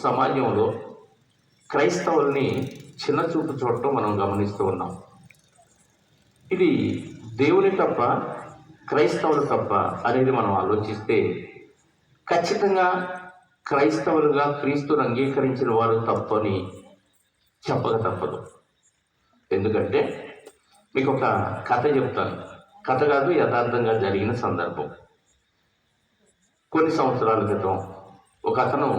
సమాజంలో క్రైస్తవుల్ని చిన్న చూపు చూడటం మనం గమనిస్తూ ఉన్నాం. ఇది దేవుని తప్ప, క్రైస్తవులు తప్ప అనేది మనం ఆలోచిస్తే ఖచ్చితంగా క్రైస్తవులుగా క్రీస్తుని అంగీకరించిన వారు తప్పని చెప్పక తప్పదు. ఎందుకంటే మీకు ఒక కథ చెప్తాను. కథ కాదు, యథార్థంగా జరిగిన సందర్భం. కొన్ని సంవత్సరాల క్రితం ఒక అతను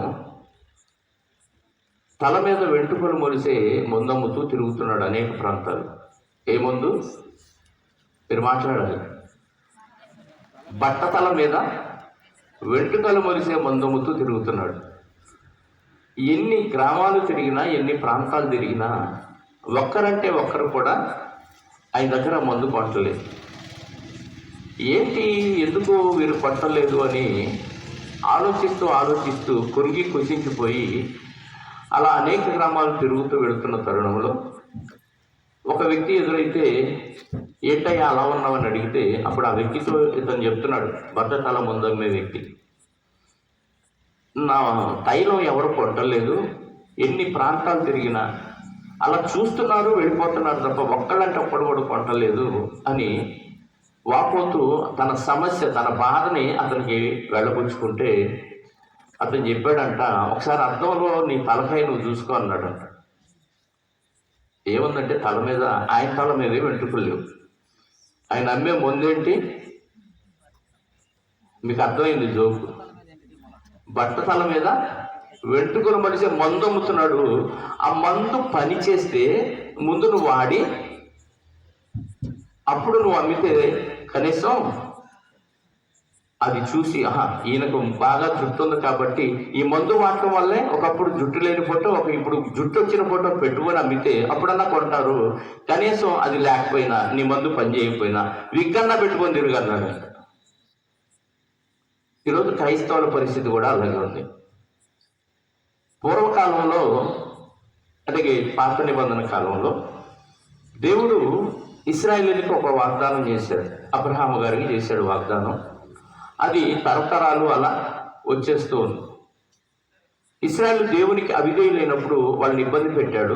తల మీద వెంట్రుకలు మొలిసే మందమ్ముతూ తిరుగుతున్నాడు అనేక ప్రాంతాలు. ఏ మందు? మీరు మాట్లాడాలి. బట్టతల మీద వెంట్రుకలు మొలిసే మందమ్ముతూ తిరుగుతున్నాడు. ఎన్ని గ్రామాలు తిరిగినా, ఎన్ని ప్రాంతాలు తిరిగినా ఒక్కరంటే ఒక్కరు కూడా ఆయన దగ్గర మందు కొట్టలేదు. ఏంటి, ఎందుకు వీరు కొట్టలేదు అని ఆలోచిస్తూ కురిగి కుసించిపోయి అలా అనేక గ్రామాలు తిరుగుతూ వెళుతున్న తరుణంలో ఒక వ్యక్తి ఎదురైతే, ఏంటయ్యా అలా ఉన్నావని అడిగితే, అప్పుడు ఆ వ్యక్తితో ఇతను చెప్తున్నాడు, బట్టతల ముందమ్మే వ్యక్తి, నా తైలం ఎవరు కొట్టలేదు, ఎన్ని ప్రాంతాలు తిరిగినా అలా చూస్తున్నారు, వెళ్ళిపోతున్నారు తప్ప ఒక్కళ్ళంటే ఒక్కడు కూడా కొట్టలేదు అని వాపోతూ తన సమస్య, తన బాధని అతనికి వెళ్ళబుచ్చుకుంటే అతను చెప్పాడంట, ఒకసారి అద్దంలో నీ తలకాయ నువ్వు చూసుకో అన్నాడంట. ఏముందంటే తల మీద, ఆయన తల మీద వెంట్రుకలు లేవు. ఆయన అమ్మే ముందేంటి? మీకు అర్థమైంది జోకు. బట్ట తల మీద వెంట్రుకలు మడిసే మందు అమ్ముతున్నాడు. ఆ మందు పని చేస్తే ముందు నువ్వు వాడి అప్పుడు నువ్వు అమ్మితే కనీసం అది చూసి, ఈయనకు బాగా జుట్టు ఉంది కాబట్టి ఈ మందు వాడటం వల్లే ఒకప్పుడు జుట్టు లేని ఫోటో, ఇప్పుడు జుట్టు వచ్చిన ఫోటో పెట్టుకొని అమ్మితే అప్పుడన్నా కొంటారు. కనీసం అది లేకపోయినా, నీ మందు పని చేయకపోయినా విగ్గన్నా పెట్టుకొని తిరగన్నాడు. ఈరోజు క్రైస్తవుల పరిస్థితి కూడా అలాగే ఉంది. పూర్వకాలంలో, అంటే పాత నిబంధన కాలంలో దేవుడు ఇశ్రాయేలుకి ఒక వాగ్దానం చేశాడు. అబ్రహాము గారికి చేశాడు వాగ్దానం. అది తరతరాలు అలా వచ్చేస్తూ ఉంది. ఇశ్రాయేలు దేవునికి అవిధేయులైనప్పుడు వాళ్ళని ఇబ్బంది పెట్టాడు.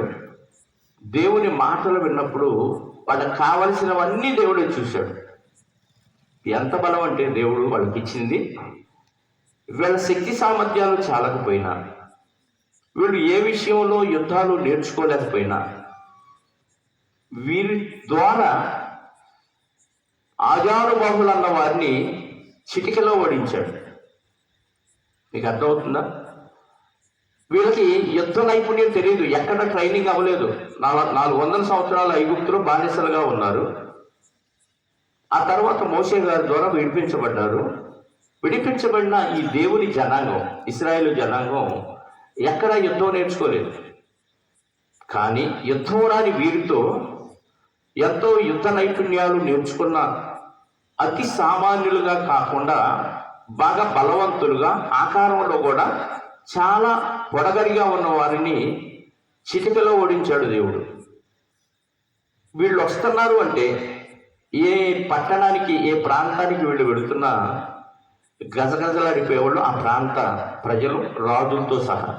దేవుని మాటలు విన్నప్పుడు వాళ్ళకి కావలసినవన్నీ దేవుడే చూశాడు. ఎంత బలం అంటే దేవుడు వాళ్ళకి ఇచ్చింది. వీళ్ళ శక్తి సామర్థ్యాలు చాలకపోయినా, వీళ్ళు ఏ విషయంలో యుద్ధాలు నేర్చుకోలేకపోయినా, వీరి ద్వారా ఆజానుబాహులు అన్న వారిని చిటికలో ఓడించాడు. మీకు అర్థమవుతుందా? వీళ్ళకి యుద్ధ నైపుణ్యం తెలియదు, ఎక్కడ ట్రైనింగ్ అవ్వలేదు. 400 సంవత్సరాలు ఐగుప్తులో బానిసలుగా ఉన్నారు. ఆ తర్వాత మోషే గారి ద్వారా విడిపించబడ్డారు. విడిపించబడిన ఈ దేవుని జనాంగం, ఇశ్రాయేలు జనాంగం ఎక్కడ యుద్ధం నేర్చుకోలేదు. కానీ యుద్ధం రాని వీరితో ఎంతో యుద్ధ నైపుణ్యాలు నేర్చుకున్న, అతి సామాన్యులుగా కాకుండా బాగా బలవంతులుగా, ఆకారంలో కూడా చాలా పొడగరిగా ఉన్న వారిని చిటికలో ఓడించాడు దేవుడు. వీళ్ళు వస్తున్నారు అంటే ఏ పట్టణానికి, ఏ ప్రాంతానికి వీళ్ళు వెళుతున్నా గజగజలాడిపోయేవాళ్ళు ఆ ప్రాంత ప్రజలు, రాజులతో సహా.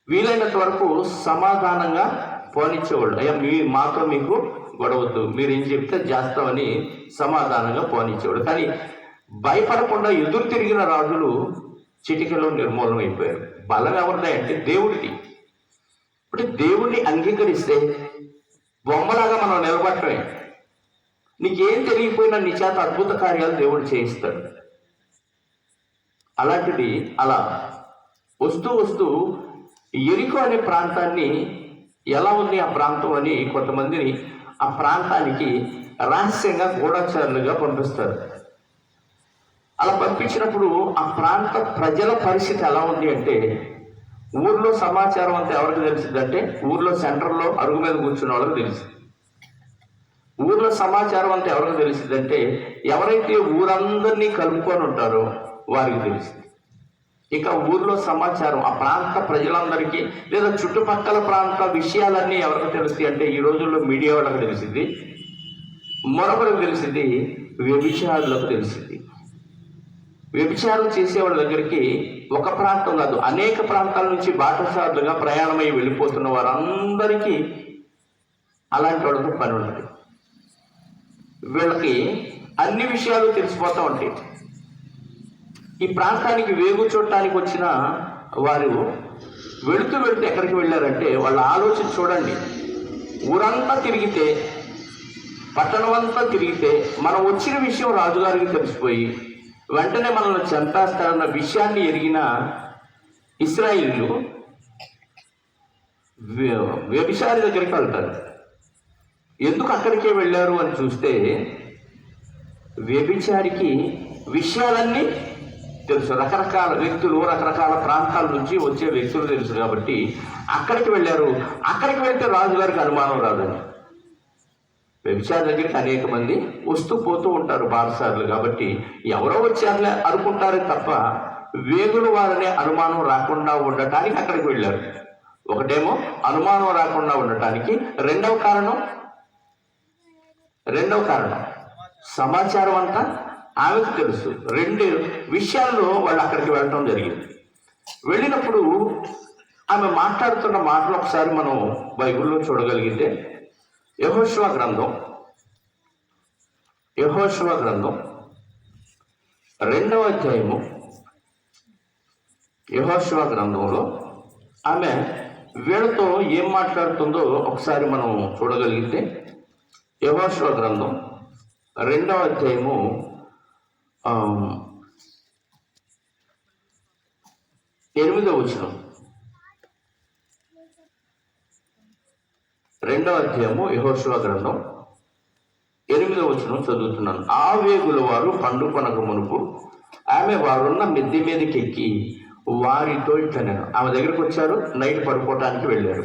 వీలైనంత వరకు సమాధానంగా పోనిచ్చేవాళ్ళు. అయ్యా మాతో మీకు గొడవద్దు, మీరు ఏం చెప్తే చేస్తామని సమాధానంగా పోనిచ్చేవాడు. కానీ భయపడకుండా ఎదురు తిరిగిన రాజులు చిటికలో నిర్మూలన అయిపోయారు. బలం ఎవరిదే అంటే దేవుడిది. ఇప్పుడు దేవుడిని అంగీకరిస్తే బొమ్మలాగా మనం నిలబడటమే. నీకేం తెలియకపోయినా నీ చేత అద్భుత కార్యాలు దేవుడు చేయిస్తాడు. అలాంటిది అలా వస్తూ ఎరికో అనే ప్రాంతాన్ని, ఎలా ఉంది ఆ ప్రాంతం అని కొంతమందిని ఆ ప్రాంతానికి రహస్యంగా గూఢచారులుగా పంపిస్తారు. అలా పంపించినప్పుడు ఆ ప్రాంత ప్రజల పరిస్థితి ఎలా ఉంది అంటే, ఊర్లో సమాచారం అంతా ఎవరికి తెలిసిందంటే ఊర్లో సెంటర్లో అరుగు మీద కూర్చున్న వాళ్ళకి తెలిసింది. ఊర్లో సమాచారం అంతా ఎవరికి తెలిసిందంటే ఎవరైతే ఊరందరినీ కలుపుకొని ఉంటారో వారికి తెలిసింది. ఇక ఊర్లో సమాచారం ఆ ప్రాంత ప్రజలందరికీ, లేదా చుట్టుపక్కల ప్రాంత విషయాలన్నీ ఎవరికి తెలుస్తాయి అంటే ఈ రోజుల్లో మీడియా వాళ్ళకి తెలిసింది, మరొకరికి తెలిసింది, వ్యభిచారులకు తెలిసింది. వ్యభిచారం చేసే వాళ్ళ దగ్గరికి ఒక ప్రాంతం కాదు, అనేక ప్రాంతాల నుంచి బాటసారులుగా ప్రయాణమై వెళ్ళిపోతున్న వారందరికీ అలాంటి వాళ్ళతో పని ఉంటుంది. వీళ్ళకి అన్ని విషయాలు తెలిసిపోతూ ఉంటాయి. ఈ ప్రాంతానికి వేగు చూడటానికి వచ్చిన వారు వెళుతూ ఎక్కడికి వెళ్ళారంటే, వాళ్ళ ఆలోచన చూడండి. ఊరంతా తిరిగితే, పట్టణం అంతా తిరిగితే మనం వచ్చిన విషయం రాజుగారికి తెలిసిపోయి వెంటనే మనల్ని చంపేస్తారన్న విషయాన్ని ఎరిగిన ఇశ్రాయేలీయులు వ్యభిచారి దగ్గరికి వెళ్తారు. ఎందుకు అక్కడికే వెళ్ళారు అని చూస్తే, వ్యభిచారికి విషయాలన్నీ తెలుసు. రకరకాల వ్యక్తులు, రకరకాల ప్రాంతాల నుంచి వచ్చే వ్యక్తులు తెలుసు కాబట్టి అక్కడికి వెళ్ళారు. అక్కడికి వెళ్తే రాజుగారికి అనుమానం రాదని. వ్యభిచారి దగ్గరికి అనేక మంది వస్తూ పోతూ ఉంటారు బారసార్లు కాబట్టి, ఎవరో వచ్చారులే అనుకుంటారే తప్ప వేగుల వారనే అనుమానం రాకుండా ఉండటానికి అక్కడికి వెళ్ళారు. ఒకటేమో అనుమానం రాకుండా ఉండటానికి, రెండవ కారణం సమాచారం అంతా ఆమెకు తెలుసు. రెండు విషయాల్లో వాళ్ళు అక్కడికి వెళ్ళడం జరిగింది. వెళ్ళినప్పుడు ఆమె మాట్లాడుతున్న మాటలు ఒకసారి మనం బైబిల్లో చూడగలిగితే, యెహోషువ గ్రంథం 2వ అధ్యాయము, యెహోషువ గ్రంథంలో ఆమె వీళ్ళతో ఏం మాట్లాడుతుందో ఒకసారి మనం చూడగలిగితే, యెహోషువ గ్రంథం 2వ అధ్యాయము 8వ వచనం. 2వ అధ్యాయము యెహోషువ గ్రంథం 8వ వచనం చదువుతున్నాను. ఆ వేగుల వారు పండుకొనక మునుపు ఆమె వారున్న మిద్దె మీదకి ఎక్కి వారితో ఇట్లా, నేను ఆమె దగ్గరికి వచ్చారు. నైట్ పడుకోవటానికి వెళ్ళారు.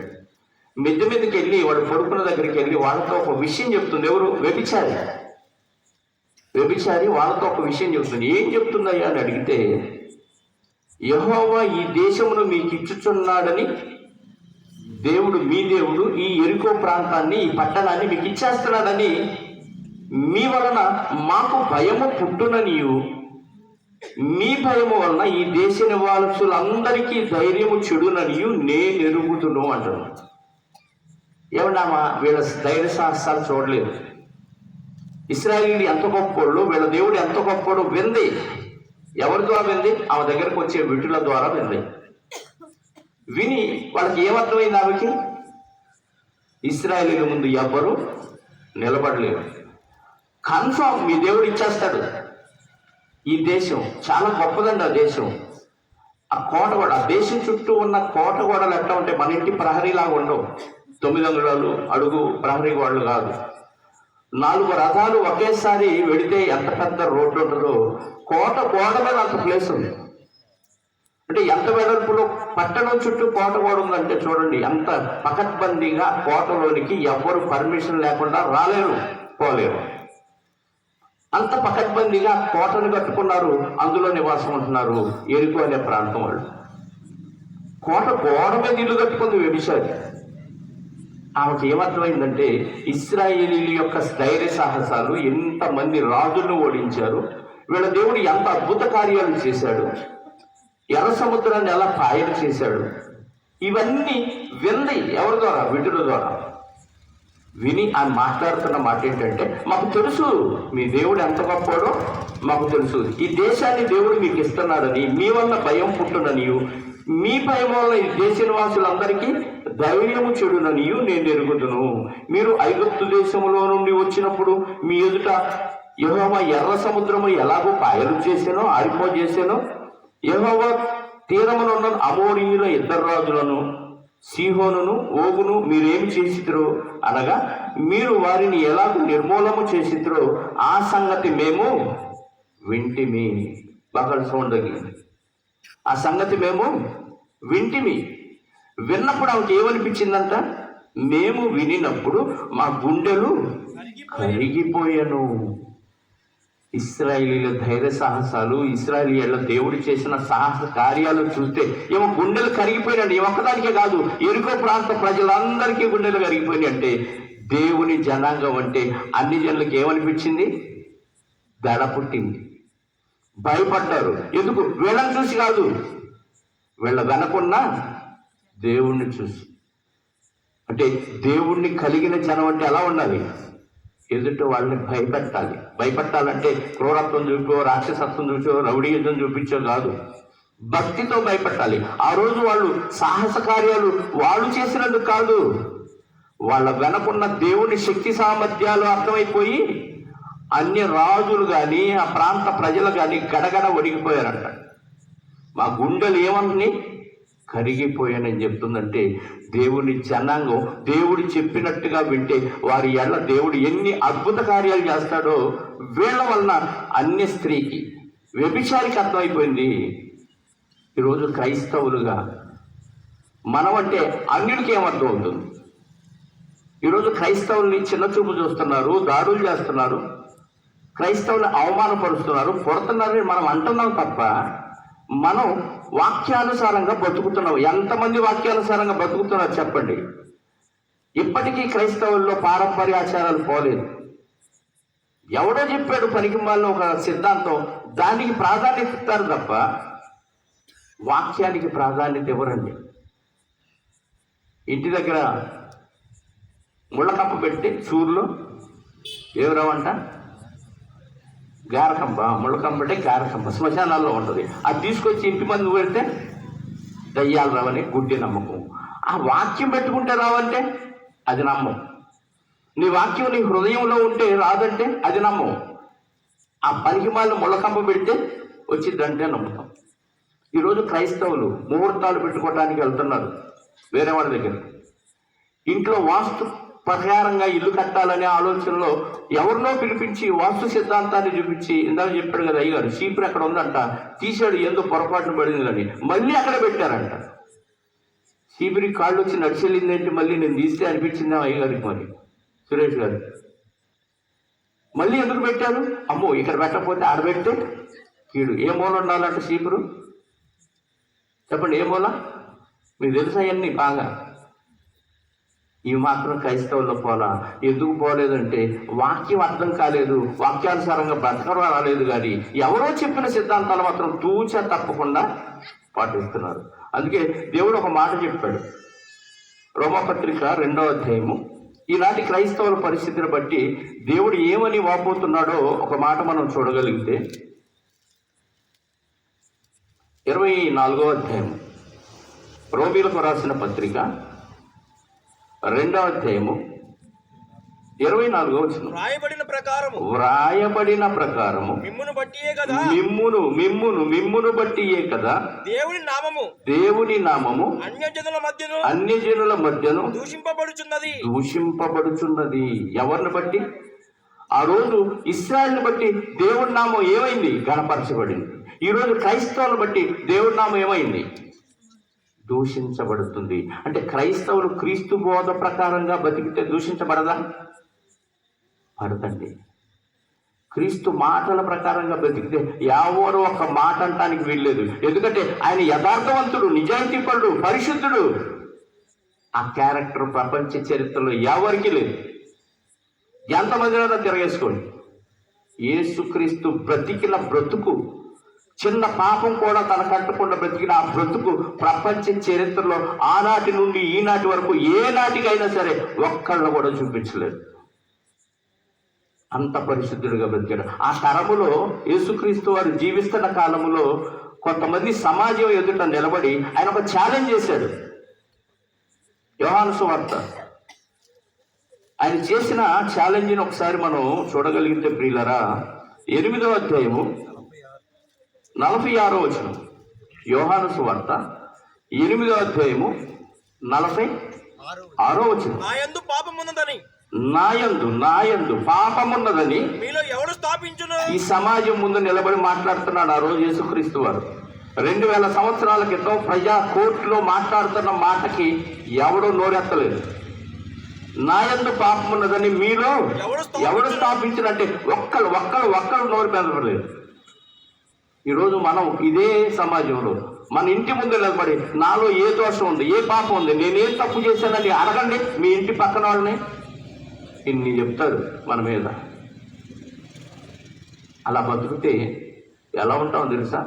మిద్దె మీదకి వెళ్ళి వాడు పడుకున్న దగ్గరికి వెళ్ళి వాళ్ళతో ఒక విషయం చెప్తుంది. ఎవరు? వ్యభిచారి వాళ్ళతో ఒక విషయం చెప్తుంది. ఏం చెప్తుందయ్యా అని అడిగితే, యెహోవా ఈ దేశమును మీకు ఇచ్చుచున్నాడని, దేవుడు మీ దేవుడు ఈ యెరికో ప్రాంతాన్ని, ఈ పట్టణాన్ని మీకు ఇచ్చేస్తున్నాడని, మీ వలన మాకు భయము పుట్టుననియు, మీ భయము వలన ఈ దేశ నివాసులందరికీ ధైర్యము చెడుననియు నేను ఎరుగుతును అంటాను. ఏమన్నామా, వీళ్ళ ధైర్య సాహసాలు చూడలేదు. ఇశ్రాయేలీయులు ఎంత గొప్పోళ్ళు, వీళ్ళ దేవుడు ఎంత గొప్పోడు వింది. ఎవరి ద్వారా వింది? ఆమె దగ్గరకు వచ్చే విటుల ద్వారా వింది. విని వాళ్ళకి ఏమర్థమైంది? ఆమెకి ఇశ్రాయేలీయుల ముందు ఎవ్వరూ నిలబడలేరు. కన్ఫామ్ మీ దేవుడు ఇచ్చేస్తాడు. ఈ దేశం చాలా గొప్పదండి. ఆ దేశం, ఆ కోట కూడా, ఆ దేశం చుట్టూ ఉన్న కోట గోడలు ఎట్లా ఉంటాయి? మన ఇంటి ప్రహరీలాగా ఉండవు. 9 అంగుళాలు అడుగు ప్రహరీ గోడలు కాదు. 4 రథాలు ఒకేసారి వెడితే ఎంత పెద్ద రోడ్డు ఉంటుందో, కోట గోడ మీద అంత ప్లేస్ ఉంది. అంటే ఎంత వెడల్పులో పట్టణం చుట్టూ కోట గోడ ఉందంటే చూడండి, ఎంత పకడ్బందీగా కోటలోనికి ఎవ్వరు పర్మిషన్ లేకుండా రాలేరు, పోలేరు. అంత పకడ్బందీగా కోటను కట్టుకున్నారు, అందులో నివాసం ఉంటున్నారు యెరికో అనే ప్రాంతం వాళ్ళు. కోట గోడ మీద ఇల్లు కట్టుకుంది వ్యభిచారి. ఆమెకు ఏమర్థమైందంటే, ఇశ్రాయేలీయుల యొక్క ధైర్య సాహసాలు, ఎంతమంది రాజులను ఓడించారు, వీళ్ళ దేవుడు ఎంత అద్భుత కార్యాలు చేశాడు, ఎర్ర సముద్రాన్ని ఎలా పాయలు చేశాడు, ఇవన్నీ వింది. ఎవరి ద్వారా? విటుల ద్వారా. విని ఆయన మాట్లాడుతున్న మాట ఏంటంటే, మాకు తెలుసు మీ దేవుడు ఎంత గొప్పడో మాకు తెలుసు. ఈ దేశాన్ని దేవుడు మీకు ఇస్తున్నాడని, మీ వల్ల భయం పుట్టుననియు, మీ భయం వల్ల ఈ దేశ నివాసులందరికీ ధైర్యము చెడుననియు నేను ఎరుగుదును. మీరు ఐగుప్తు దేశములో నుండి వచ్చినప్పుడు మీ ఎదుట యెహోవా ఎర్ర సముద్రము ఎలాగో పాయలు చేశానో, ఆరిపోజేశానో, యెహోవా తీరమునున్న అమోరీయుల 2 రాజులను, సీహోనును ఓగును మీరేమి చేసిద్రో, అనగా మీరు వారిని ఎలాగో నిర్మూలము చేసిద్రో ఆ సంగతి మేము వింటిమి. బాగా చూడండి, ఆ సంగతి మేము వింటిమి. విన్నప్పుడు ఆమెకి ఏమనిపించిందంట? మేము వినినప్పుడు మా గుండెలు కరిగిపోయాను. ఇశ్రాయేలీయుల ధైర్య సాహసాలు, ఇశ్రాయేలీయుల దేవుడు చేసిన సాహస కార్యాలు చూస్తే ఏమో గుండెలు కరిగిపోయినాడు. ఒక్కదానికే కాదు, యెరికో ప్రాంత ప్రజలందరికీ గుండెలు కరిగిపోయినాయి. అంటే దేవుని జనాంగం అంటే అన్ని జనులకు ఏమనిపించింది? దడ పుట్టింది, భయపడ్డారు. ఎందుకు? వీళ్ళని చూసి కాదు, వీళ్ళ వెనకున్న దేవుణ్ణి చూసి. అంటే దేవుణ్ణి కలిగిన జనం అంటే ఎలా ఉండాలి? ఎదుటి వాళ్ళని భయపెట్టాలి. భయపెట్టాలంటే క్రూరత్వం చూపో, రాక్షసత్వం చూపో, రౌడీయుద్ధం చూపించో కాదు, భక్తితో భయపెట్టాలి. ఆ రోజు వాళ్ళు సాహస కార్యాలు వాళ్ళు చేసినందుకు కాదు, వాళ్ళ వెనకున్న దేవుని శక్తి సామర్థ్యాలు అర్థమైపోయి అన్య రాజులు కానీ ఆ ప్రాంత ప్రజలు కానీ గడగడ వణిగిపోయారంట. మా గుండెలు ఏమని కరిగిపోయానని చెప్తుందంటే, దేవుని జనాంగం దేవుడు చెప్పినట్టుగా వింటే వారి ఎళ్ళ దేవుడు ఎన్ని అద్భుత కార్యాలు చేస్తాడో వీళ్ళ వలన అన్య స్త్రీకి, వ్యభిచారికి అర్థమైపోయింది. ఈరోజు క్రైస్తవులుగా మనమంటే అన్యుడికి ఏమర్థం అవుతుంది? ఈరోజు క్రైస్తవుల్ని చిన్నచూపు చూస్తున్నారు, దాడులు చేస్తున్నారు, క్రైస్తవుల్ని అవమానపరుస్తున్నారు, పుడుతున్నారని మనం అంటున్నాం తప్ప మనం వాక్యానుసారంగా బతుకుతున్నాం. ఎంతమంది వాక్యానుసారంగా బతుకుతున్నారు చెప్పండి? ఇప్పటికీ క్రైస్తవుల్లో పారంపర్య ఆచారాలు పోలేదు. ఎవడో చెప్పాడు పనికి మాలిన ఒక సిద్ధాంతం, దానికి ప్రాధాన్యత ఇస్తారు తప్ప వాక్యానికి ప్రాధాన్యత ఇవ్వరండి. ఇంటి దగ్గర ముళ్ళకప్ప పెట్టి చూరులో ఎవరవంట గారకంబ, ముళ్ళకంబ అంటే గారకంబ శ్మశానాల్లో ఉంటుంది. అది తీసుకొచ్చి ఇంటి మంది పెడితే దయ్యాలు రావని గుడ్డి నమ్మకం. ఆ వాక్యం పెట్టుకుంటే రావంటే అది నమ్మం. నీ వాక్యం నీ హృదయంలో ఉంటే రాదంటే అది నమ్మం. ఆ పనికి మాలిన ముళ్ళకంబ పెడితే వచ్చిందంటే నమ్ముతాం. ఈరోజు క్రైస్తవులు ముహూర్తాలు పెట్టుకోవడానికి వెళ్తున్నారు వేరే వాళ్ళ దగ్గర. ఇంట్లో వాస్తు ప్రకారంగా ఇల్లు కట్టాలనే ఆలోచనలో ఎవరినో పిలిపించి వాస్తు సిద్ధాంతాన్ని చూపించి, ఇందాక చెప్పాడు కదా అయ్యగారు, చీపురు అక్కడ ఉందంట, తీసాడు, ఏదో పొరపాటున పడింది కానీ మళ్ళీ అక్కడ పెట్టారంట. చీపురికి కాళ్ళు వచ్చి నడిచెళ్ళిందేంటి, మళ్ళీ నేను తీస్తే అనిపించిందా అయ్యగారికి, మరి సురేష్ గారు మళ్ళీ ఎందుకు పెట్టారు? అమ్మో ఇక్కడ పెట్టకపోతే ఆడబెట్టే కీడు. ఏ మూల ఉండాలంటే చీపురు చెప్పండి, ఏ మూల? మీకు తెలుసా అవన్నీ బాగా. ఇవి మాత్రం క్రైస్తవుల్లో పోలా. ఎందుకు పోలేదంటే వాక్యం అర్థం కాలేదు, వాక్యానుసారంగా బ్రతకడం రాలేదు. కానీ ఎవరో చెప్పిన సిద్ధాంతాలు మాత్రం తూచా తప్పకుండా పాటిస్తున్నారు. అందుకే దేవుడు ఒక మాట చెప్పాడు, రోమపత్రిక 2వ అధ్యాయము. ఈనాటి క్రైస్తవుల పరిస్థితిని బట్టి దేవుడు ఏమని వాపోతున్నాడో ఒక మాట మనం చూడగలిగితే, 24వ అధ్యాయం రోమీలకు రాసిన పత్రిక 2వ అధ్యాయము 24వ వచనం. వ్రాయబడిన ప్రకారము మిమ్మును బట్టియే కదా దేవుని నామము అన్యజనుల మధ్యను దూషింపబడుచున్నది. ఎవరిని బట్టి? ఆ రోజు ఇశ్రాయేలుని బట్టి దేవుని నామం ఏమైంది? గణపరచబడింది. ఈరోజు క్రైస్తవులను బట్టి దేవుని నామం ఏమైంది? దూషించబడుతుంది. అంటే క్రైస్తవులు క్రీస్తు బోధ ప్రకారంగా బతికితే దూషించబడదా? పడదండి. క్రీస్తు మాటల ప్రకారంగా బతికితే ఎవరో ఒక మాట అంటానికి వీల్లేదు. ఎందుకంటే ఆయన యథార్థవంతుడు, నిజాయితీపరుడు, పరిశుద్ధుడు. ఆ క్యారెక్టర్ ప్రపంచ చరిత్రలో ఎవరికి లేదు. ఎంతమందినైనా తిరగేసుకోండి. యేసుక్రీస్తు బ్రతికిన బ్రతుకు, చిన్న పాపం కూడా తన కట్టకుండా బ్రతికిన ఆ బ్రతుకు ప్రపంచ చరిత్రలో ఆనాటి నుండి ఈనాటి వరకు ఏ నాటికైనా సరే ఒక్కళ్ళు కూడా చూపించలేదు. అంత పరిశుద్ధుడిగా బ్రతికాడు. ఆ తరములో యేసుక్రీస్తు వారు జీవిస్తున్న కాలములో కొంతమంది సమాజం ఎదుట నిలబడి ఆయన ఒక ఛాలెంజ్ చేశాడు. యోహాను సువార్త ఆయన చేసిన ఛాలెంజ్ని ఒకసారి మనం చూడగలిగితే ప్రియులరా, 8వ అధ్యాయము 46వ వచనం. యోహాను సువార్త 8వ అధ్యాయము 46వ వచనం. నాయందు పాపమున్నదని మీలో ఎవడు స్థాపించును? ఈ సమాజం ముందు నిలబడి మాట్లాడుతున్నాడు ఆ రోజు యేసుక్రీస్తు వారు. 2000 సంవత్సరాల క్రితం ప్రజా కోర్టులో మాట్లాడుతున్న మాటకి ఎవడో నోరెత్తలేదు. నాయందు పాపమున్నదని మీలో ఎవడు స్థాపించినంటే ఒక్కళ్ళు నోరు పెదపడలేదు. ఈరోజు మనం ఇదే సమాజంలో మన ఇంటి ముందు నిలబడి నాలో ఏ దోషం ఉంది, ఏ పాపం ఉంది, నేనేం తప్పు చేశానని అడగండి మీ ఇంటి పక్కన వాళ్ళని. ఇన్ని చెప్తారు మన మీద. అలా బతుకుతే ఎలా ఉంటామో తెలుసా?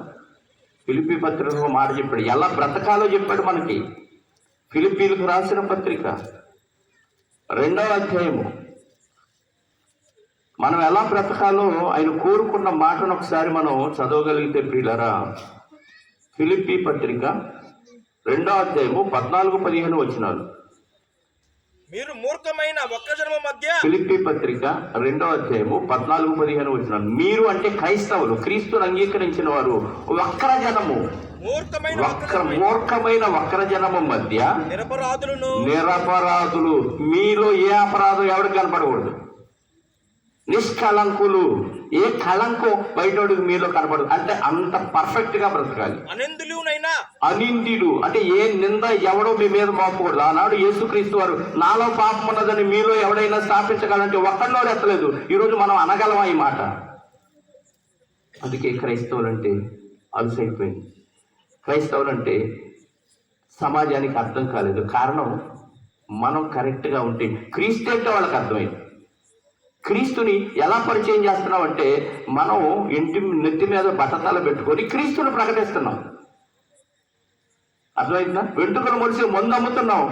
ఫిలిప్పీ పత్రికలో మాట చెప్పాడు, ఎలా బ్రతకాలో చెప్పాడు మనకి. ఫిలిప్పీలకు రాసిన పత్రిక 2వ అధ్యాయము. మనం ఎలా బ్రతకాలో ఆయన కోరుకున్న మాటను ఒకసారి మనం చదవగలిగితే ప్రియులారా, ఫిలిప్పీ పత్రిక 2వ అధ్యాయము 14-15 వచనాలు. మీరు మూర్ఖమైన వక్రజనము మధ్య. ఫిలిప్పీ పత్రిక 2వ అధ్యాయము 14-15 వచనాలు. మీరు అంటే క్రైస్తవులు, క్రీస్తును అంగీకరించిన వారు వక్రజనము, మూర్ఖమైన వక్రజనము మధ్య నిరపరాధులు. మీలో ఏ అపరాధం ఎవరికి కనపడకూడదు. నిష్కళంకులు, ఏ కళంకం బయటోడికి మీలో కనపడదు. అంటే అంత పర్ఫెక్ట్ గా బ్రతకాలి. అనిందులు అంటే ఏ నింద ఎవడో మీ మీద మోపకూడదు. ఆనాడు యేసుక్రీస్తు వారు నాలో పాపం ఉన్నదని మీలో ఎవడైనా స్థాపించగలంటే ఒక్కడో ఎత్తలేదు. ఈరోజు మనం అనగలమా ఈ మాట? అందుకే క్రైస్తవులు అంటే అలసైపోయింది. క్రైస్తవులు అంటే సమాజానికి అర్థం కాలేదు. కారణం మనం కరెక్ట్గా ఉంటే క్రీస్తు అంటే వాళ్ళకి అర్థమైంది. క్రీస్తుని ఎలా పరిచయం చేస్తున్నాం అంటే మనం నెత్తి మీద బట్టతల పెట్టుకొని క్రీస్తుని ప్రకటిస్తున్నాం. అర్థమైందా? వెంట్రుకలు మొలిసి మందు అమ్ముతున్నాం.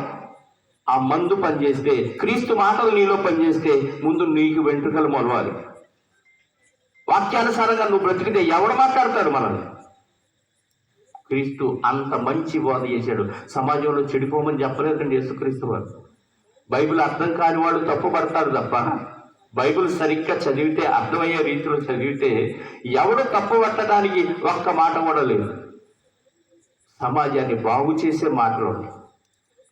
ఆ మందు పనిచేస్తే, క్రీస్తు మాటలు నీలో పనిచేస్తే ముందు నీకు వెంట్రుకలు మొలవాలి. వాక్యానుసారంగా నువ్వు బ్రతికితే ఎవడు మాట్లాడతారు మనల్ని? క్రీస్తు అంత మంచి బోధ చేశాడు. సమాజంలో చెడిపోమని చెప్పలేదండి యేసుక్రీస్తు వారు. బైబిల్ అర్థం కాని వాడు తప్పు పడతారు తప్ప, బైబిల్ సరిగ్గా చదివితే, అర్థమయ్యే రీతిలో చదివితే ఎవడు తప్పు పట్టడానికి ఒక్క మాట కూడా లేదు. సమాజాన్ని బాగు చేసే మాటలు,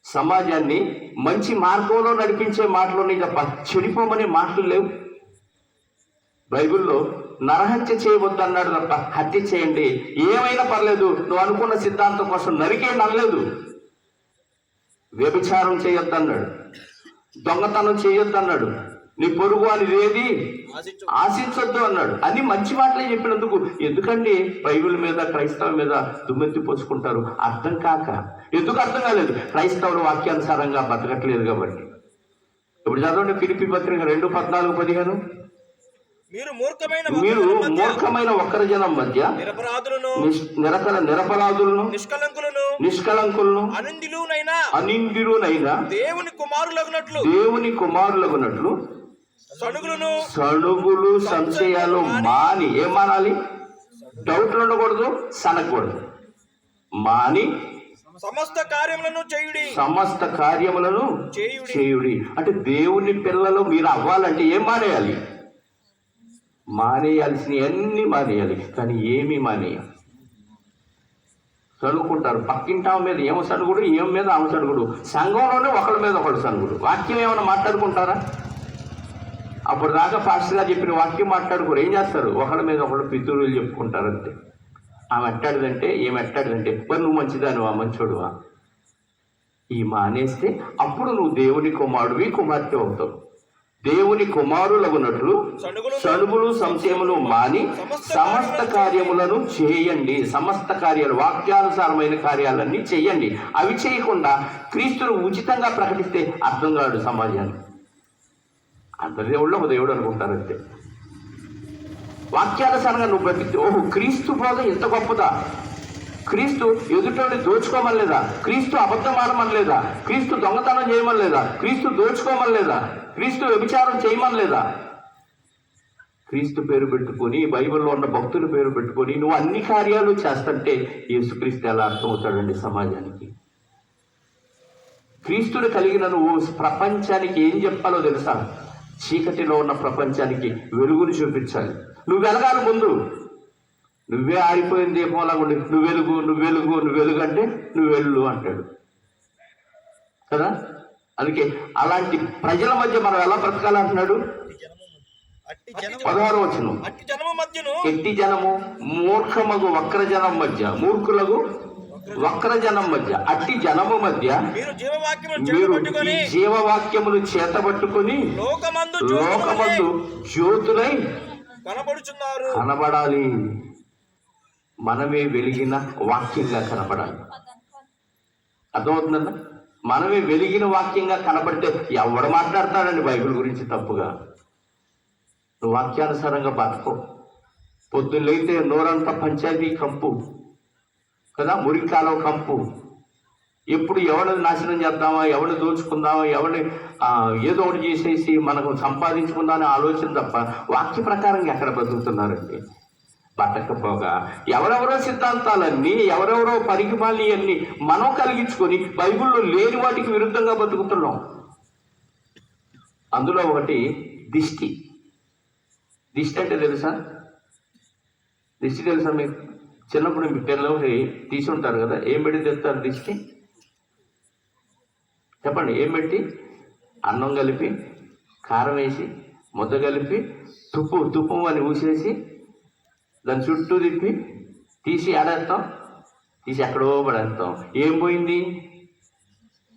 సమాజాన్ని మంచి మార్గంలో నడిపించే మాటలు ఉన్నాయి తప్ప చెడిపోమనే మాటలు లేవు. బైబిల్లో నరహత్య చేయవద్దన్నాడు తప్ప హత్య చేయండి, ఏమైనా పర్లేదు, నువ్వు అనుకున్న సిద్ధాంతం కోసం నరికేయండి అనలేదు. వ్యభిచారం చేయొద్దన్నాడు, దొంగతనం చేయొద్దన్నాడు, నీ పొరుగు అనేది ఏది ఆశించొద్దు అన్నాడు. అన్ని మంచి మాటలే చెప్పినందుకు ఎందుకండి బైబిల్ మీద క్రైస్తవుల మీద దుమ్మెత్తి పోసుకుంటారు? అర్థం కాక. ఎందుకు అర్థం కాలేదు? క్రైస్తవులు వాక్యానుసారంగా బతకట్లేదు కాబట్టి. ఇప్పుడు చదవండి ఫిలిప్పీ పత్రిక 2:14-15. మీరు మూర్ఖమైన వక్రజనం మధ్య నిరపరాధులను నిష్కళంకులను అనిందులునైనా దేవుని కుమారులగునట్లు సణుగులు సంశయాలు మాని. ఏం మానాలి? డౌట్లు ఉండకూడదు, సనకూడదు. మాని సమస్త కార్యములను చేయుడి. అంటే దేవుని పిల్లలు మీరు అవ్వాలంటే ఏం మానేయాలి? మానేయాల్సినవి అన్ని మానేయాలి. కానీ ఏమి మానేయాలి? సణుకుంటారు. పక్కింటాం మీద ఏమో సణుగుడు, ఏం మీద ఆమె సణుగుడు, సంఘంలోనే ఒకళ్ళ మీద ఒకళ్ళు సణుగుడు. వాక్యం ఏమైనా మాట్లాడుకుంటారా? అప్పుడు దాకా పాస్టర్ గారు చెప్పిన వాక్యం మాట్లాడుకోరు. ఏం చేస్తారు? ఒకళ్ళ మీద ఒకళ్ళు పితూరులు చెప్పుకుంటారు అంతే. ఆమె ఎట్టాడిదంటే ఏమి ఎట్టాడిదంటే మరి నువ్వు మంచిదానువా, మంచోడువా? ఈ మానేస్తే అప్పుడు నువ్వు దేవుని కుమారుడివి, కుమార్తె అవుతావు. దేవుని కుమారులగునట్లు సణుగులు సంశయములు మాని సమస్త కార్యములను చేయండి. సమస్త కార్యాలు, వాక్యానుసారమైన కార్యాలన్నీ చేయండి. అవి చేయకుండా క్రీస్తును ఉచితంగా ప్రకటిస్తే అర్థం కాదు సమాజానికి. అందరి దేవుళ్ళు ఒక దేవుడు అనుకుంటారంతే. వాక్యానుసారంగా నువ్వు బ్రతికితే ఓహో క్రీస్తు బోధ ఎంత గొప్పదా, క్రీస్తు ఎదుటోని దోచుకోమనలేదా, క్రీస్తు అబద్ధం ఆడమనలేదా, క్రీస్తు దొంగతనం చేయమనలేదా, క్రీస్తు దోచుకోమనలేదా, క్రీస్తు వ్యభిచారం చేయమనలేదా? క్రీస్తు పేరు పెట్టుకొని, బైబిల్లో ఉన్న భక్తుల పేరు పెట్టుకొని నువ్వు అన్ని కార్యాలు చేస్తుంటే యేసుక్రీస్తు ఎలా అర్థమవుతాడండి సమాజానికి? క్రీస్తుని కలిగిన నువ్వు ప్రపంచానికి ఏం చెప్పాలో తెలుసా? చీకటిలో ఉన్న ప్రపంచానికి వెలుగుని చూపించాలి. నువ్వు వెలగాలి ముందు. నువ్వే ఆరిపోయిన దీపంలా ఉండి నువ్వు వెలుగు నువ్వు వెలుగు నువ్వు వెలుగు అంటే నువ్వు వెళ్ళు అంటాడు కదా. అందుకే అలాంటి ప్రజల మధ్య మనం ఎలా బ్రతకాలంటున్నాడు? 16వ వచనం. ఎట్టి జనము మూర్ఖమగు వక్రజనం మధ్య, మూర్ఖులకు వక్రజనం మధ్య, అట్టి జనము మధ్య మీరు ఈ జీవవాక్యమును చేతబట్టుకుని లోకమందు జ్యోతులై కనబడాలి. మనమే వెలిగిన వాక్యంగా కనపడాలి. అర్థమవుతుందన్న? మనమే వెలిగిన వాక్యంగా కనబడితే ఎవడు మాట్లాడతాడండి బైబిల్ గురించి తప్పుగా? నువ్వు వాక్యానుసారంగా బతకో. పొద్దున్నైతే నోరంతా పంచాయతీ కంపు, కదా, మురికాలో కంపు. ఎప్పుడు ఎవరిని నాశనం చేద్దామా, ఎవరిని దోచుకుందామా, ఎవరిని ఏదో ఒకటి చేసేసి మనకు సంపాదించుకుందామనే ఆలోచన తప్ప వాక్య ప్రకారంగా ఎక్కడ బతుకుతున్నారండి? బతకపోగా ఎవరెవరో సిద్ధాంతాలన్నీ, ఎవరెవరో పరిగిమాలి అన్ని మనం కలిగించుకొని బైబిల్లో లేని వాటికి విరుద్ధంగా బతుకుతున్నాం. అందులో ఒకటి దిష్టి. దిష్టి అంటే తెలుసా? దిష్టి తెలుసా మీకు? చిన్నప్పుడు మీ పిల్లలకి తీసి ఉంటారు కదా, ఏం పెట్టి తెస్తారు దిష్టి? చెప్పండి, ఏం పెట్టి? అన్నం కలిపి, కారం వేసి, ముద్ద కలిపి, తుప్పు అని ఊసేసి దాని చుట్టూ తిప్పి తీసి ఆడేస్తాం, తీసి ఎక్కడో పడేస్తాం. ఏం పోయింది?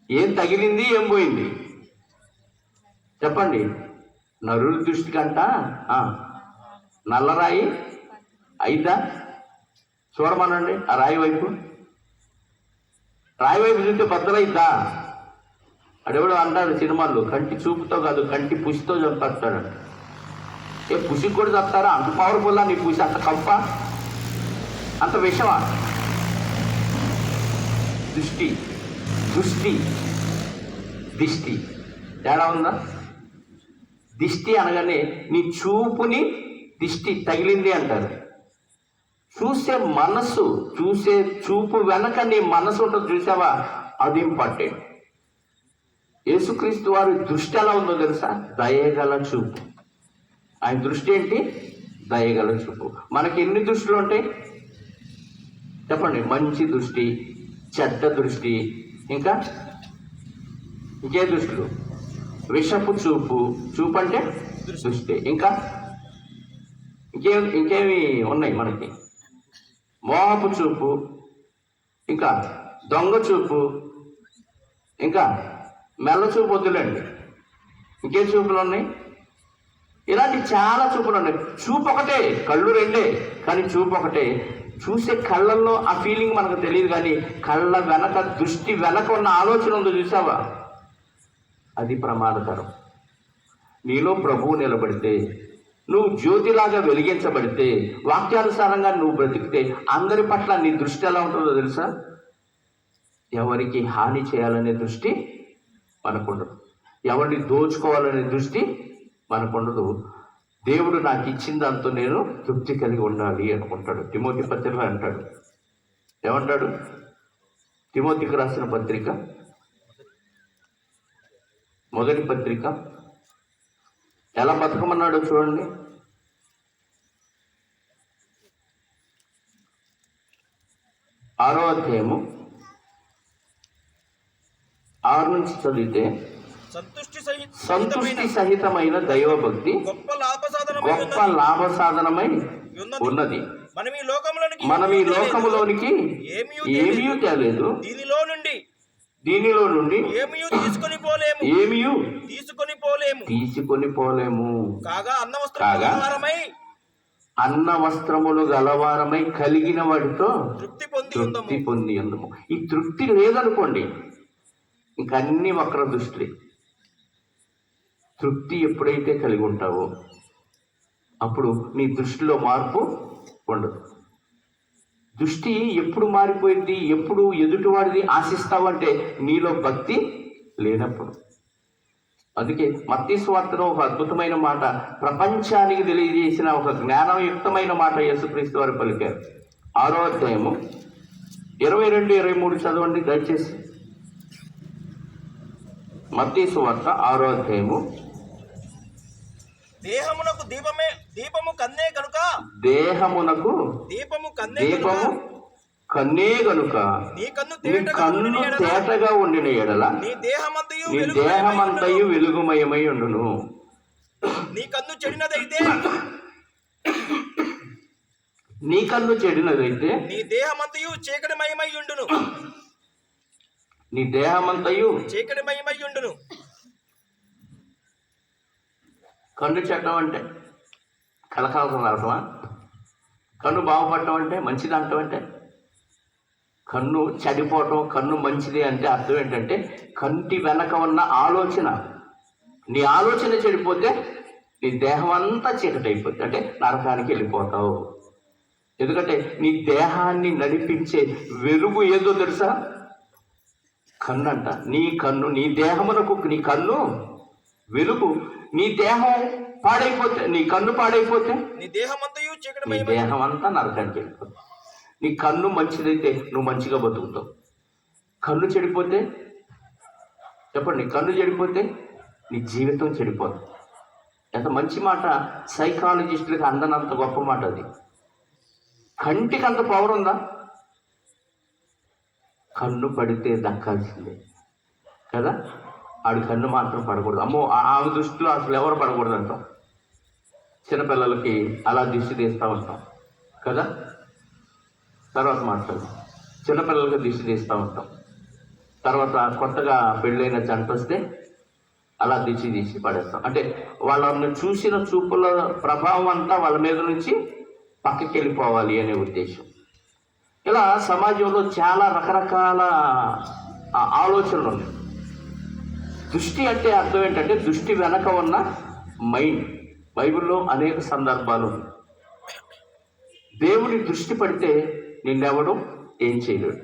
ఏం తగిలింది? ఏం పోయింది? చెప్పండి. నరుల దృష్టి కంట నల్లరాయి అయిద్దా? చూడమనండి ఆ రాయి వైపు. రాయి వైపు చూస్తే బద్దలైద్దా? అడెవడో అంటారు సినిమాల్లో, కంటి చూపుతో కాదు కంటి పుసితో చంపేస్తాడు. ఏ పుసికి కూడా చంపుతారా? అంత పవర్ఫుల్లా నీ పుసి? అంత కంప, అంత విషమా? దృష్టి, దృష్టి, దిష్టి తేడా ఉందా? దిష్టి అనగానే నీ చూపుని దిష్టి తగిలింది అంటారు. చూసే మనసు, చూసే చూపు వెనక నీ మనసు ఉంటుంది చూసావా, అది ఇంపార్టెంట్. యేసుక్రీస్తు వారి దృష్టి ఎలా ఉందో తెలుసా? దయగల చూపు. ఆయన దృష్టి ఏంటి? దయగల చూపు. మనకి ఎన్ని దృష్టిలు ఉంటాయి చెప్పండి? మంచి దృష్టి, చెడ్డ దృష్టి, ఇంకా ఇంకే దృష్టిలు? విషపు చూపు. చూపు అంటే దృష్టి. ఇంకా ఇంకేమి ఉన్నాయి మనకి? మోహపు చూపు, ఇంకా దొంగ చూపు, ఇంకా మెల్ల చూపు వద్దులేండి, ఇంకే చూపులు ఉన్నాయి? ఇలాంటి చాలా చూపులు ఉన్నాయి. చూపు ఒకటే, కళ్ళు రెండే, కానీ చూపు ఒకటే. చూసే కళ్ళల్లో ఆ ఫీలింగ్ మనకు తెలియదు, కానీ కళ్ళ వెనక, దృష్టి వెనక ఉన్న ఆలోచన ఉందో చూసావా, అది ప్రమాదకరం. నీలో ప్రభువు నిలబడితే, నువ్వు జ్యోతిలాగా వెలిగించబడితే, వాక్యానుసారంగా నువ్వు బ్రతికితే, అందరి పట్ల నీ దృష్టి ఎలా ఉంటుందో తెలుసా? ఎవరికి హాని చేయాలనే దృష్టి మనకుండదు, ఎవరిని దోచుకోవాలనే దృష్టి మనకుండదు. దేవుడు నాకు ఇచ్చిన దాంతో నేను తృప్తి కలిగి ఉండాలి అనుకుంటాడు. తిమోతి పత్రిక అంటాడు. ఏమంటాడు? తిమోతికి రాసిన పత్రిక, మొదటి పత్రిక ఎలా బతకమన్నాడో చూడండి. 6వ అధ్యాయము 6 నుంచి చదివితే, సంతుష్టి సహితమైన దైవభక్తి గొప్ప లాభ సాధనమై ఉన్నది. మనం ఈ లోకములోనికి ఏమీ తేలేదు, దీనిలో నుండి ఏమీ తీసుకొని పోలేము. కాగా అన్న వస్త్రములు గలవారమై కలిగిన వాటితో తృప్తి పొంది ఉందము. ఈ తృప్తి లేదనుకోండి, ఇంకన్నీ వక్ర దృష్టి. తృప్తి ఎప్పుడైతే కలిగి ఉంటావో అప్పుడు నీ దృష్టిలో మార్పు ఉండదు. దృష్టి ఎప్పుడు మారిపోయింది? ఎప్పుడు ఎదుటివాడిది ఆశిస్తావంటే నీలో భక్తి లేనప్పుడు. అందుకే మత్తయి సువార్తలో ఒక అద్భుతమైన మాట, ప్రపంచానికి తెలియజేసిన ఒక జ్ఞానయుక్తమైన మాట యేసుక్రీస్తు వారు పలికారు. 6వ అధ్యాయము 22-23 చదవండి దయచేసి. మత్తయి సువార్త 6వ అధ్యాయము. దేహమునకు దీపము కన్నే గనుక, దేహమునకు దీపము కన్నే గనుక నీ కన్ను తేటగా ఉండిన ఎడల నీ దేహమంతయు వెలుగుమయమై ఉండును. నీ కన్ను చెడినదైతే నీ దేహమంతయు చీకటిమయమై ఉండును. నీ దేహమంతయు చీకటిమయమై ఉండును. కన్ను చెడ్డం అంటే కలకాలం రావటమా? కన్ను బాగుపడటం అంటే మంచిది అంటాం అంటే? కన్ను చెడిపోవటం, కన్ను మంచిది అంటే అర్థం ఏంటంటే కంటి వెనక ఉన్న ఆలోచన. నీ ఆలోచన చెడిపోతే నీ దేహం అంతా చీకటి అయిపోద్ది, అంటే నరకానికి వెళ్ళిపోతావు. ఎందుకంటే నీ దేహాన్ని నడిపించే వెలుగు ఏదో తెలుసా? కన్ను అంట. నీ కన్ను, నీ దేహమునకు నీ కన్ను వెలుగు. నీ దేహం పాడైపోతే, నీ కన్ను పాడైపోతే నీ దేహమంతయు నీ చీకటిమయమై దేహం అంతా నరకానికి వెళ్ళిపోతుంది. నీ కన్ను మంచిదైతే నువ్వు మంచిగా బతుకుతావు. కన్ను చెడిపోతే, చెప్పండి, నీ కన్ను చెడిపోతే నీ జీవితం చెడిపోతుంది. ఎంత మంచి మాట, సైకాలజిస్టులకి అందనంత గొప్ప మాట అది. కంటికి అంత పవర్ ఉందా? కన్ను పడితే దక్కాల్సిందే కదా. ఆడి కన్ను మాత్రం పడకూడదు. అమ్మో, ఆమె దృష్టిలో అసలు ఎవరు పడకూడదు అంటాం. చిన్నపిల్లలకి అలా దిష్టి తీస్తూ ఉంటాం కదా. తర్వాత మాట్లాడు, చిన్నపిల్లలకి దిష్టి తీస్తూ ఉంటాం. తర్వాత కొత్తగా పెళ్ళైన జంట వస్తే అలా దిష్టి తీసి పడేస్తాం. అంటే వాళ్ళని చూసిన చూపుల ప్రభావం అంతా వాళ్ళ మీద నుంచి పక్కకి వెళ్ళిపోవాలి అనే ఉద్దేశం. ఇలా సమాజంలో చాలా రకరకాల ఆలోచనలు ఉన్నాయి. దృష్టి అంటే అర్థం ఏంటంటే దృష్టి వెనక ఉన్న మైండ్. బైబిల్లో అనేక సందర్భాలు ఉన్నాయి. దేవుడి దృష్టి పడితే నిన్నెవడు ఏం చేయలేడు.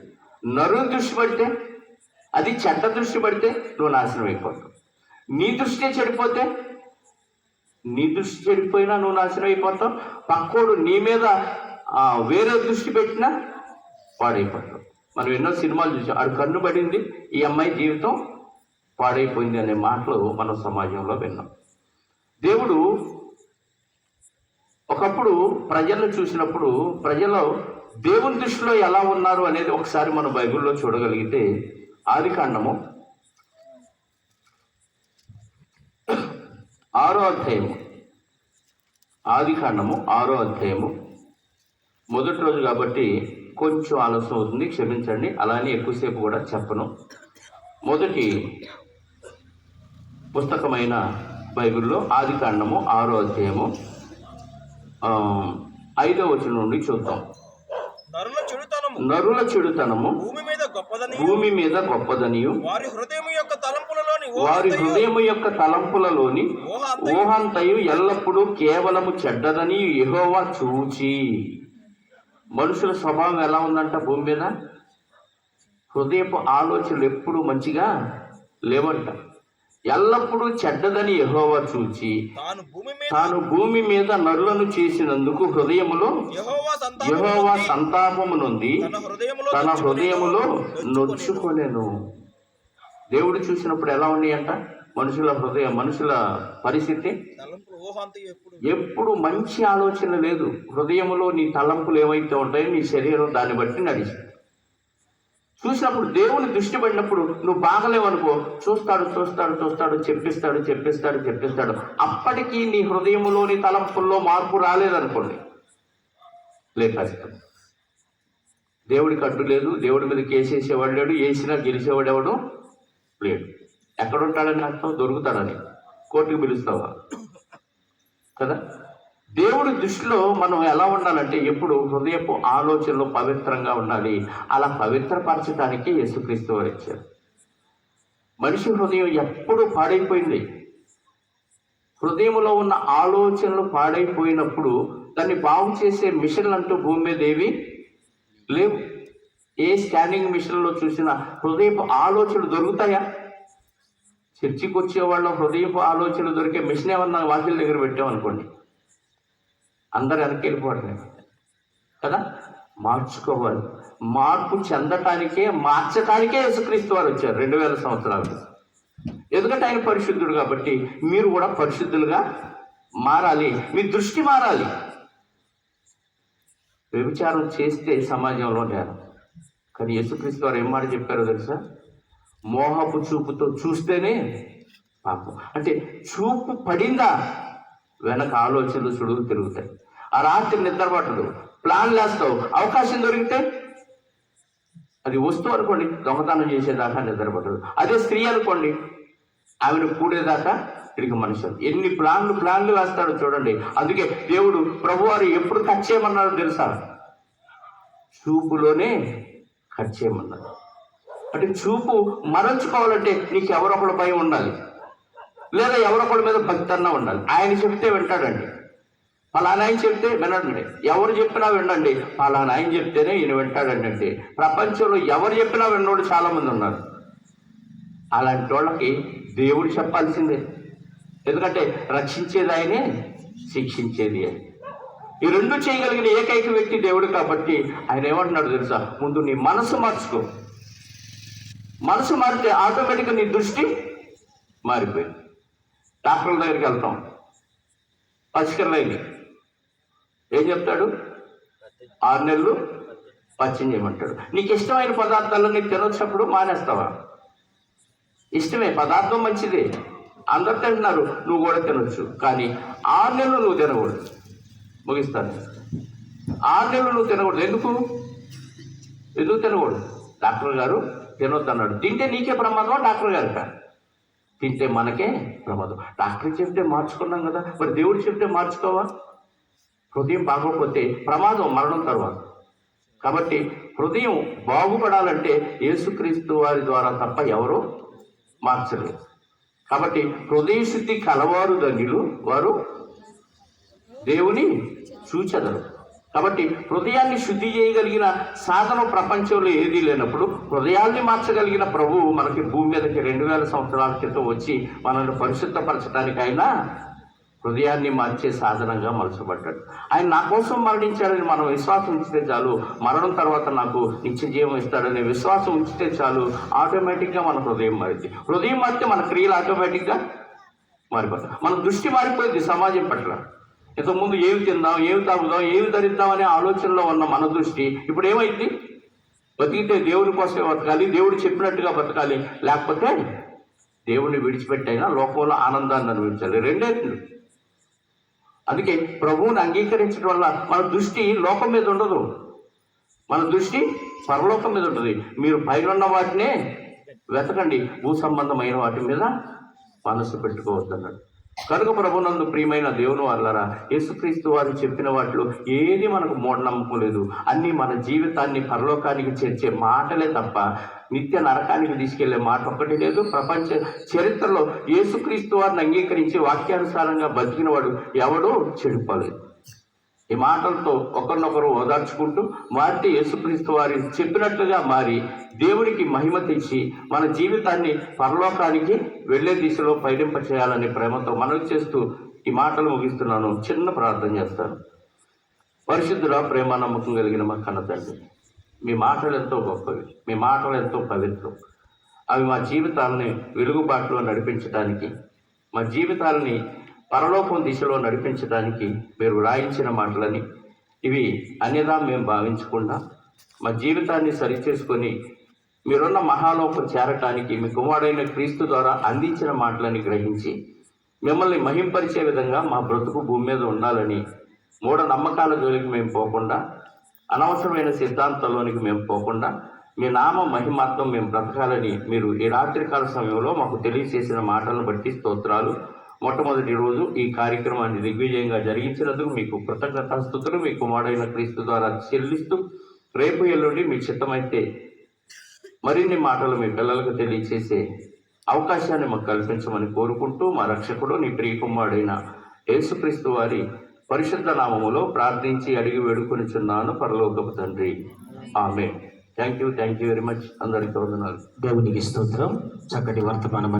నరుని దృష్టి పడితే, అది చెడ్డ దృష్టి పడితే నువ్వు నాశనం అయిపోతావు. నీ దృష్టి చెడిపోతే, నీ దృష్టి చెడిపోయినా నువ్వు నాశనం అయిపోతావు. పక్కోడు నీ మీద వేరే దృష్టి పెట్టినా పాడైపోతావు. మనం ఎన్నో సినిమాలు చూసాం. ఆడు కన్ను పడింది, ఈ అమ్మాయి జీవితం పాడైపోయింది అనే మాటలు మనం సమాజంలో విన్నాం. దేవుడు ఒకప్పుడు ప్రజలను చూసినప్పుడు ప్రజలు దేవుని దృష్టిలో ఎలా ఉన్నారు అనేది ఒకసారి మనం బైబిల్లో చూడగలిగితే, ఆదికాండము 6వ అధ్యాయము, ఆదికాండము 6వ అధ్యాయము మొదటి రోజు కాబట్టి కొంచెం ఆలస్యం అవుతుంది, క్షమించండి. అలానే ఎక్కువసేపు కూడా చెప్పను. మొదటి పుస్తకమైన బైబిల్లో ఆదికాండము 6వ అధ్యాయము 5వ వచనం నుండి చూద్దాం. నరుల చెడుతనము భూమి మీద గొప్పదనియు వారి హృదయము యొక్క తలంపులలోని ఊహంతయు ఎల్లప్పుడూ కేవలము చెడ్డదని యెహోవా చూచి. మనుషుల స్వభావం ఎలా ఉందంట భూమి మీద? హృదయపు ఆలోచనలు ఎప్పుడు మంచిగా లేవంట. ఎల్లప్పుడూ చెడ్డదని యెహోవా చూచి తాను భూమి మీద నరులను చేసినందుకు హృదయములో యెహోవా సంతాపము నొంది తన హృదయములో నొచ్చుకొనెను. దేవుడు చూసినప్పుడు ఎలా ఉన్నాయంట మనుషుల పరిస్థితి? ఎప్పుడు మంచి ఆలోచన లేదు. హృదయములో నీ తలంపులు ఏవైతే ఉంటాయో నీ శరీరం దాన్ని బట్టి నడిచి చూసినప్పుడు, దేవుని దృష్టి పడినప్పుడు నువ్వు బాగలేవనుకో, చూస్తాడు, చెప్పిస్తాడు. అప్పటికీ నీ హృదయములోని తలంపుల్లో మార్పు రాలేదనుకోండి, లేక దేవుడికి అడ్డు లేదు. దేవుడి మీద కేసేసేవాడు లేడు, వేసినా గెలిచేవాడు ఎవడు లేడు. ఎక్కడుంటాడని అర్థం? దొరుకుతాడని. కోర్టుకు పిలుస్తావా కదా. దేవుడి దృష్టిలో మనం ఎలా ఉండాలంటే ఎప్పుడు హృదయపు ఆలోచనలు పవిత్రంగా ఉండాలి. అలా పవిత్రపరచడానికి యేసుక్రీస్తు వారు ఇచ్చారు. మనిషి హృదయం ఎప్పుడు పాడైపోయింది. హృదయంలో ఉన్న ఆలోచనలు పాడైపోయినప్పుడు దాన్ని బాగు చేసే మిషన్లు అంటూ భూమి మీద ఏవి లేవు. ఏ స్కానింగ్ మిషన్లో చూసినా హృదయపు ఆలోచనలు దొరుకుతాయా? చర్చికి వచ్చేవాళ్ళ హృదయపు ఆలోచనలు దొరికే మిషన్ ఏమన్నా వాకిల దగ్గర పెట్టామనుకోండి, అందరు వెనక్కి వెళ్ళిపోవడమే కదా. మార్చుకోవాలి. మార్పు చెందటానికే, మార్చటానికే యేసుక్రీస్తు వారు వచ్చారు 2000 సంవత్సరాలు. ఎందుకంటే ఆయన పరిశుద్ధుడు కాబట్టి మీరు కూడా పరిశుద్ధులుగా మారాలి. మీ దృష్టి మారాలి. వ్యభిచారం చేస్తే సమాజంలో నేరం. కానీ యేసుక్రీస్తు వారు ఏం మాట చెప్పారో తెలుసా? మోహపు చూపుతో చూస్తేనే పాపం. అంటే చూపు పడిందా వెనక ఆలోచనలు సుడులు తిరుగుతాయి. ఆ రాత్రి నిద్ర పట్టదు, ప్లాన్ వేస్తావు. అవకాశం దొరికితే అది వస్తువు అనుకోండి, దొంగతనం చేసేదాకా నిద్ర పట్టదు. అదే స్త్రీ అనుకోండి, ఆమెను కూడేదాకా ఇడికి మనుషులు ఎన్ని ప్లాన్లు వేస్తాడో చూడండి. అందుకే దేవుడు ప్రభువారు ఎప్పుడు కట్ చేయమన్నారో తెలుసా? చూపులోనే కట్ చేయమన్నారు. అంటే చూపు మరల్చుకోవాలంటే నీకు ఎవరొకళ్ళ భయం ఉండాలి, లేదా ఎవరొకళ్ళ మీద భక్తి అన్నా ఉండాలి. ఆయన చెప్తే వింటాడండి. ఫలానా ఆయన చెప్తే వినండి, ఎవరు చెప్పినా వినండి, ఫలానా ఆయన చెప్తేనే ఈయన వింటాడండి. ప్రపంచంలో ఎవరు చెప్పినా విన్నోడు చాలా మంది ఉన్నారు. అలాంటి వాళ్ళకి దేవుడు చెప్పాల్సిందే. ఎందుకంటే రక్షించేది ఆయనే, శిక్షించేది ఆయన. ఈ రెండు చేయగలిగిన ఏకైక వ్యక్తి దేవుడు. కాబట్టి ఆయన ఏమంటున్నాడు తెలుసా? ముందు నీ మనసు మార్చుకో. మనసు మారితే ఆటోమేటిక్గా నీ దృష్టి మారిపోయింది. డాక్టర్ల దగ్గరికి వెళ్తాం, పచ్చికర్లైంది ఏం చెప్తాడు? 6 నెలలు పచ్చిని చేయమంటాడు. నీకు ఇష్టమైన పదార్థాలు నీకు తినొచ్చినప్పుడు మానేస్తావా? ఇష్టమే, పదార్థం మంచిదే, అందరు తింటున్నారు, నువ్వు కూడా తినొచ్చు. కానీ 6 నెలలు నువ్వు తినకూడదు. ముగిస్తాను. 6 నెలలు నువ్వు తినకూడదు. ఎందుకు తినకూడదు? డాక్టర్ గారు తినొద్దు అన్నాడు. తింటే నీకే ప్రమాదం, డాక్టర్ గారు కాదు. తింటే మనకే ప్రమాదం. డాక్టర్ చెప్తే మార్చుకున్నాం కదా, మరి దేవుడు చెప్తే మార్చుకోవా? హృదయం బాగోకపోతే ప్రమాదం, మరణం తర్వాత. కాబట్టి హృదయం బాగుపడాలంటే యేసుక్రీస్తు వారి ద్వారా తప్ప ఎవరు మార్చలేదు. కాబట్టి హృదయ శుద్ధి కలవారు ధన్యులు, వారు దేవుని చూచెదరు. కాబట్టి హృదయాన్ని శుద్ధి చేయగలిగిన సాధనం ప్రపంచంలో ఏదీ లేనప్పుడు హృదయాన్ని మార్చగలిగిన ప్రభువు మనకి భూమి మీదకి 2000 సంవత్సరాల క్రితం వచ్చి మనల్ని పరిశుద్ధపరచడానికి ఆయన హృదయాన్ని మార్చే సాధనంగా మలచబడ్డాడు. ఆయన నా కోసం మరణించాడని మనం విశ్వాసం ఉంచితే చాలు, మరణం తర్వాత నాకు నిత్య జీవం ఇస్తాడనే విశ్వాసం ఉంచితే చాలు, ఆటోమేటిక్గా మన హృదయం మారింది. హృదయం మారితే మన క్రియలు ఆటోమేటిక్గా మారిపోతాయి. మన దృష్టి మారిపోయింది సమాజం పట్ల. ఇంతకుముందు ఏమి తిందాం, ఏమి తాగుదాం, ఏమి ధరిద్దాం అనే ఆలోచనలో ఉన్న మన దృష్టి ఇప్పుడు ఏమైంది? బతికితే దేవుని కోసమే బతకాలి, దేవుడు చెప్పినట్టుగా బతకాలి, లేకపోతే దేవుడిని విడిచిపెట్టైనా లోకంలో ఆనందాన్ని అనుభవించాలి. రెండే. అందుకే ప్రభువుని అంగీకరించడం వల్ల మన దృష్టి లోకం మీద ఉండదు, మన దృష్టి పరలోకం మీద ఉంటుంది. మీరు పైనున్న వాటినే వెతకండి, భూ సంబంధమైన వాటి మీద మనసు పెట్టుకోవద్దన్నాడు. కనుక ప్రభునందు ప్రియమైన దేవుని వాళ్ళరా, యేసుక్రీస్తు వారు చెప్పిన వాటిలో ఏది మనకు మూఢనమ్మకం లేదు. అన్నీ మన జీవితాన్ని పరలోకానికి చేర్చే మాటలే తప్ప నిత్య నరకానికి తీసుకెళ్లే మాట ఒక్కటి లేదు. ప్రపంచ చరిత్రలో యేసుక్రీస్తు వారిని అంగీకరించి వాక్యానుసారంగా బతికిన వాడు ఎవడూ చెడిపోలేదు. ఈ మాటలతో ఒకరినొకరు ఓదార్చుకుంటూ మారితే యేసుక్రీస్తు వారి చెప్పినట్లుగా మారి దేవునికి మహిమ తెచ్చి మన జీవితాన్ని పరలోకానికి వెళ్లే దిశలో పయనింప చేయాలనే ప్రేమతో మనవి చేస్తూ ఈ మాటలు ముగిస్తున్నాను. చిన్న ప్రార్థన చేస్తాను. పరిశుద్ధుడా, ప్రేమ నమ్మకం కలిగిన మా కన్న తండ్రి, మీ మాటలు ఎంతో గొప్పవి, మీ మాటలు ఎంతో పవిత్రం. అవి మా జీవితాలని వెలుగుబాటులో నడిపించడానికి, మా జీవితాలని పరలోకం దిశలో నడిపించడానికి మీరు వ్రాయించిన మాటలని ఇవి అన్యదా మేము భావించకుండా మా జీవితాన్ని సరిచేసుకొని మీరున్న మహాలోకం చేరటానికి మీ కుమారుడైన క్రీస్తు ద్వారా అందించిన మాటలని గ్రహించి మిమ్మల్ని మహింపరిచే విధంగా మా బ్రతుకు భూమి మీద ఉండాలని, మూఢ నమ్మకాల జోలికి మేము పోకుండా, అనవసరమైన సిద్ధాంతాల్లోనికి మేము పోకుండా మీ నామ మహిమాత్వం మేము బ్రతకాలని మీరు ఈ రాత్రికాల సమయంలో మాకు తెలియజేసిన మాటలను బట్టి స్తోత్రాలు. మొట్టమొదటి రోజు ఈ కార్యక్రమాన్ని దిగ్విజయంగా జరిగించినందుకు మీకు కృతజ్ఞతాస్తుతులు మీ కుమారుడైన క్రీస్తు ద్వారా చెల్లిస్తూ, రేపు ఎల్లుండి మీ చిత్తమైతే మరిన్ని మాటలు మీ పిల్లలకు తెలియచేసే అవకాశాన్ని మాకు కల్పించమని కోరుకుంటూ మా రక్షకుడు నీ ప్రియ కుమారుడైన యేసుక్రీస్తు వారి పరిశుద్ధ నామములో ప్రార్థించి అడిగి వేడుకొనిచున్నాను పరలోకపు తండ్రి. Amen. Thank you very much. అందరికీ వందనాలు. దేవునికి స్తోత్రం. చక్కటి వర్తమానం.